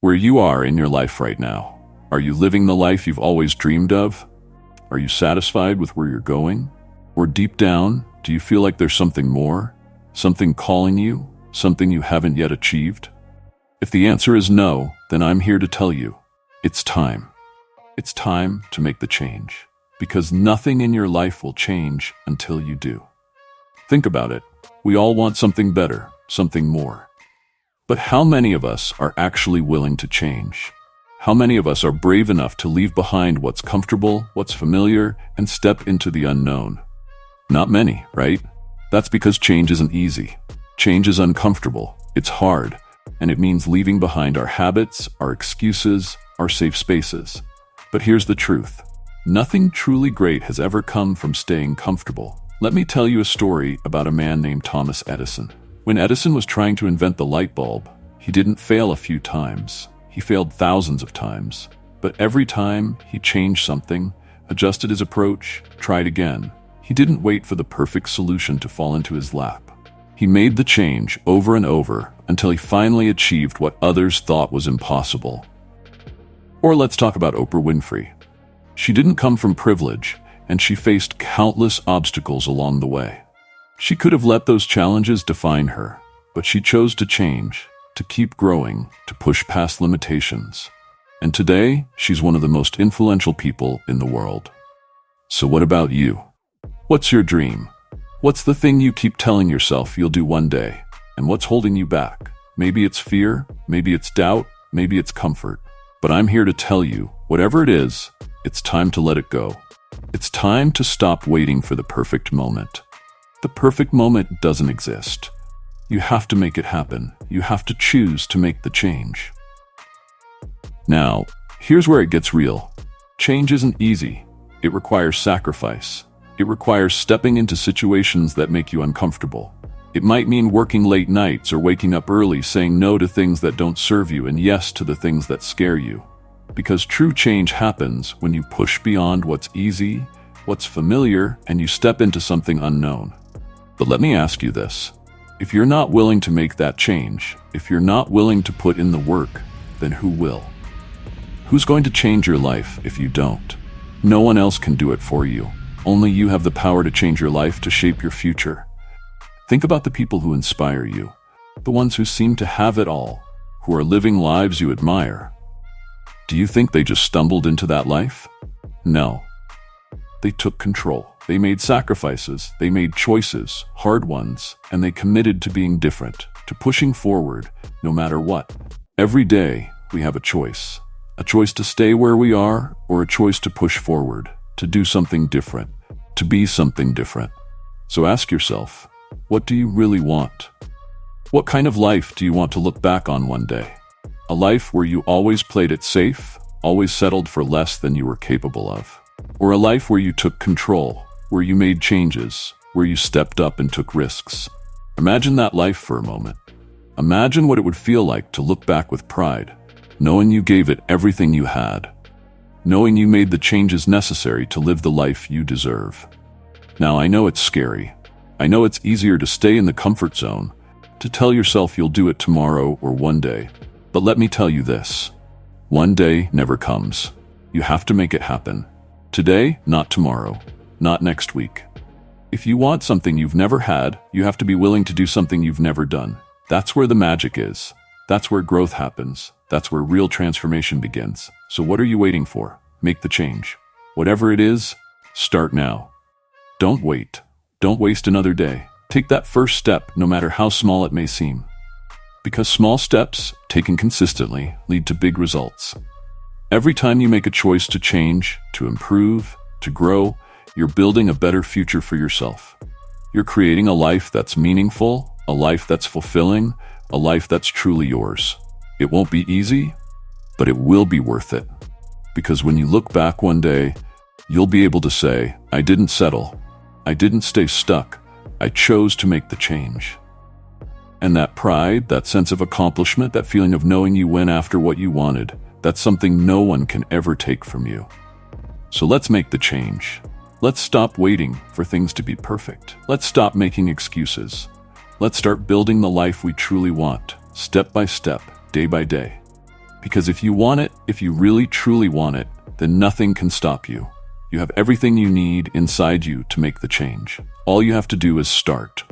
Where you are in your life right now, are you living the life you've always dreamed of? Are you satisfied with where you're going? Or deep down, do you feel like there's something more? Something calling you? Something you haven't yet achieved? If the answer is no, then I'm here to tell you, it's time. It's time to make the change. Because nothing in your life will change until you do. Think about it. We all want something better, something more. But how many of us are actually willing to change? How many of us are brave enough to leave behind what's comfortable, what's familiar, and step into the unknown? Not many, right? That's because change isn't easy. Change is uncomfortable, it's hard, and it means leaving behind our habits, our excuses, our safe spaces. But here's the truth. Nothing truly great has ever come from staying comfortable. Let me tell you a story about a man named Thomas Edison. When Edison was trying to invent the light bulb, he didn't fail a few times. He failed thousands of times. But every time he changed something, adjusted his approach, tried again, he didn't wait for the perfect solution to fall into his lap. He made the change over and over until he finally achieved what others thought was impossible. Or let's talk about Oprah Winfrey. She didn't come from privilege, and she faced countless obstacles along the way. She could have let those challenges define her, but she chose to change, to keep growing, to push past limitations. And today, she's one of the most influential people in the world. So what about you? What's your dream? What's the thing you keep telling yourself you'll do one day? And what's holding you back? Maybe it's fear, maybe it's doubt, maybe it's comfort. But I'm here to tell you, whatever it is, it's time to let it go. It's time to stop waiting for the perfect moment. The perfect moment doesn't exist. You have to make it happen. You have to choose to make the change. Now, here's where it gets real. Change isn't easy. It requires sacrifice. It requires stepping into situations that make you uncomfortable. It might mean working late nights or waking up early, saying no to things that don't serve you and yes to the things that scare you. Because true change happens when you push beyond what's easy, what's familiar, and you step into something unknown. But let me ask you this. If you're not willing to make that change, if you're not willing to put in the work, then who will? Who's going to change your life if you don't? No one else can do it for you. Only you have the power to change your life, to shape your future. Think about the people who inspire you, the ones who seem to have it all, who are living lives you admire. Do you think they just stumbled into that life? No. They took control. They made sacrifices. They made choices, hard ones, and they committed to being different, to pushing forward, no matter what. Every day, we have a choice to stay where we are, or a choice to push forward, to do something different, to be something different. So ask yourself, what do you really want? What kind of life do you want to look back on one day? A life where you always played it safe, always settled for less than you were capable of? Or a life where you took control, where you made changes, where you stepped up and took risks? Imagine that life for a moment. Imagine what it would feel like to look back with pride, knowing you gave it everything you had, knowing you made the changes necessary to live the life you deserve. Now, I know it's scary. I know it's easier to stay in the comfort zone, to tell yourself you'll do it tomorrow or one day. But let me tell you this. One day never comes. You have to make it happen. Today, not tomorrow, not next week. If you want something you've never had, you have to be willing to do something you've never done. That's where the magic is. That's where growth happens. That's where real transformation begins. So what are you waiting for? Make the change. Whatever it is, start now. Don't wait. Don't waste another day. Take that first step, no matter how small it may seem. Because small steps, taken consistently, lead to big results. Every time you make a choice to change, to improve, to grow, you're building a better future for yourself. You're creating a life that's meaningful, a life that's fulfilling, a life that's truly yours. It won't be easy, but it will be worth it. Because when you look back one day, you'll be able to say, I didn't settle. I didn't stay stuck. I chose to make the change. And that pride, that sense of accomplishment, that feeling of knowing you went after what you wanted, that's something no one can ever take from you. So let's make the change. Let's stop waiting for things to be perfect. Let's stop making excuses. Let's start building the life we truly want, step by step, day by day. Because if you want it, if you really truly want it, then nothing can stop you. You have everything you need inside you to make the change. All you have to do is start.